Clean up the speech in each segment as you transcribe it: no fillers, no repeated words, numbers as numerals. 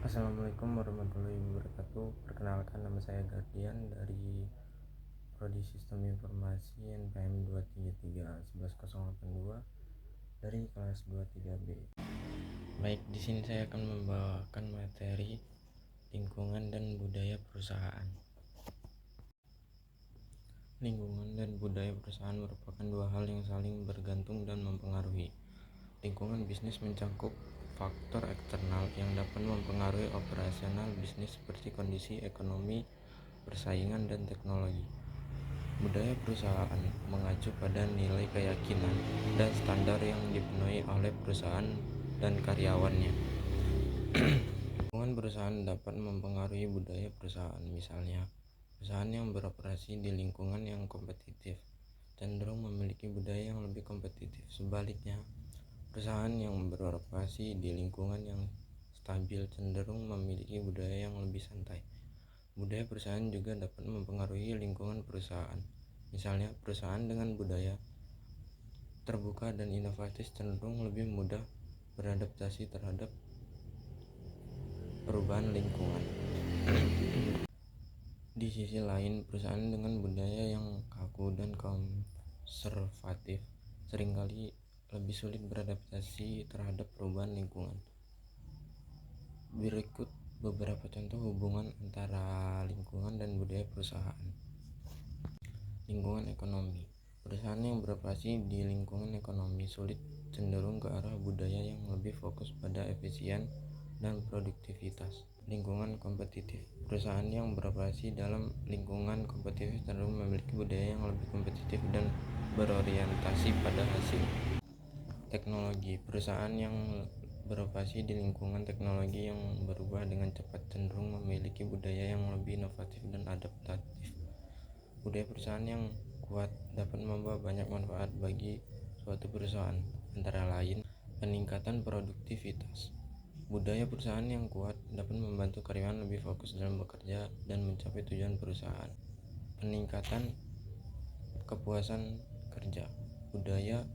Assalamualaikum warahmatullahi wabarakatuh. Perkenalkan, nama saya Gardian dari Prodi Sistem Informasi NPM 233 11082 dari kelas 23B. Baik, di sini saya akan membawakan materi lingkungan dan budaya perusahaan. Lingkungan dan budaya perusahaan merupakan dua hal yang saling bergantung dan mempengaruhi. Lingkungan bisnis mencakup faktor eksternal yang dapat mempengaruhi operasional bisnis seperti kondisi ekonomi, persaingan, dan teknologi. Budaya perusahaan mengacu pada nilai keyakinan dan standar yang dipenuhi oleh perusahaan dan karyawannya. Lingkungan perusahaan dapat mempengaruhi budaya perusahaan. Misalnya, perusahaan yang beroperasi di lingkungan yang kompetitif cenderung memiliki budaya yang lebih kompetitif. Sebaliknya, perusahaan yang beroperasi di lingkungan yang stabil cenderung memiliki budaya yang lebih santai. Budaya perusahaan juga dapat mempengaruhi lingkungan perusahaan. Misalnya, perusahaan dengan budaya terbuka dan inovatif cenderung lebih mudah beradaptasi terhadap perubahan lingkungan. Di sisi lain, perusahaan dengan budaya yang kaku dan konservatif seringkali lebih sulit beradaptasi terhadap perubahan lingkungan. Berikut beberapa contoh hubungan antara lingkungan dan budaya perusahaan. Lingkungan ekonomi. Perusahaan yang beroperasi di lingkungan ekonomi sulit cenderung ke arah budaya yang lebih fokus pada efisien dan produktivitas. Lingkungan kompetitif. Perusahaan yang beroperasi dalam lingkungan kompetitif cenderung memiliki budaya yang lebih kompetitif dan berorientasi pada hasil. Teknologi. Perusahaan yang beroperasi di lingkungan teknologi yang berubah dengan cepat cenderung memiliki budaya yang lebih inovatif dan adaptatif. Budaya perusahaan yang kuat dapat membawa banyak manfaat bagi suatu perusahaan, antara lain peningkatan produktivitas. Budaya perusahaan yang kuat dapat membantu karyawan lebih fokus dalam bekerja dan mencapai tujuan perusahaan. Peningkatan kepuasan kerja. Budaya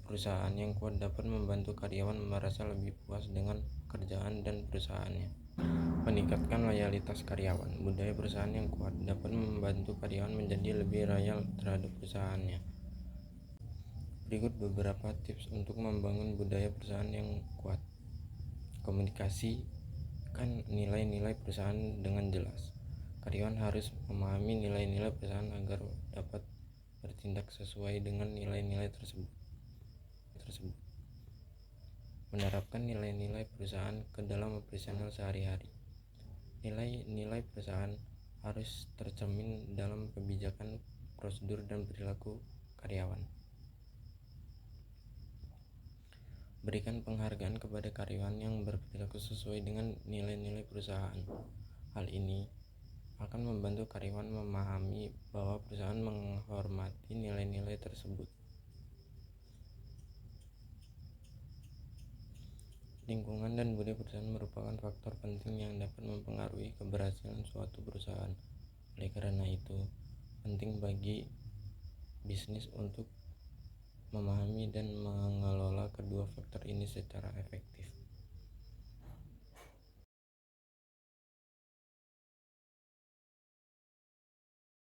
perusahaan yang kuat dapat membantu karyawan merasa lebih puas dengan pekerjaan dan perusahaannya. Meningkatkan loyalitas karyawan. Budaya perusahaan yang kuat dapat membantu karyawan menjadi lebih loyal terhadap perusahaannya. Berikut beberapa tips untuk membangun budaya perusahaan yang kuat. Komunikasikan nilai-nilai perusahaan dengan jelas. Karyawan harus memahami nilai-nilai perusahaan agar dapat bertindak sesuai dengan nilai-nilai tersebut. Menerapkan nilai-nilai perusahaan ke dalam operasional sehari-hari. Nilai-nilai perusahaan harus tercermin dalam kebijakan, prosedur, dan perilaku karyawan. Berikan penghargaan kepada karyawan yang berperilaku sesuai dengan nilai-nilai perusahaan. Hal ini akan membantu karyawan memahami bahwa perusahaan menghormati nilai-nilai tersebut. Lingkungan dan budaya perusahaan merupakan faktor penting yang dapat mempengaruhi keberhasilan suatu perusahaan. Oleh karena itu, penting bagi bisnis untuk memahami dan mengelola kedua faktor ini secara efektif.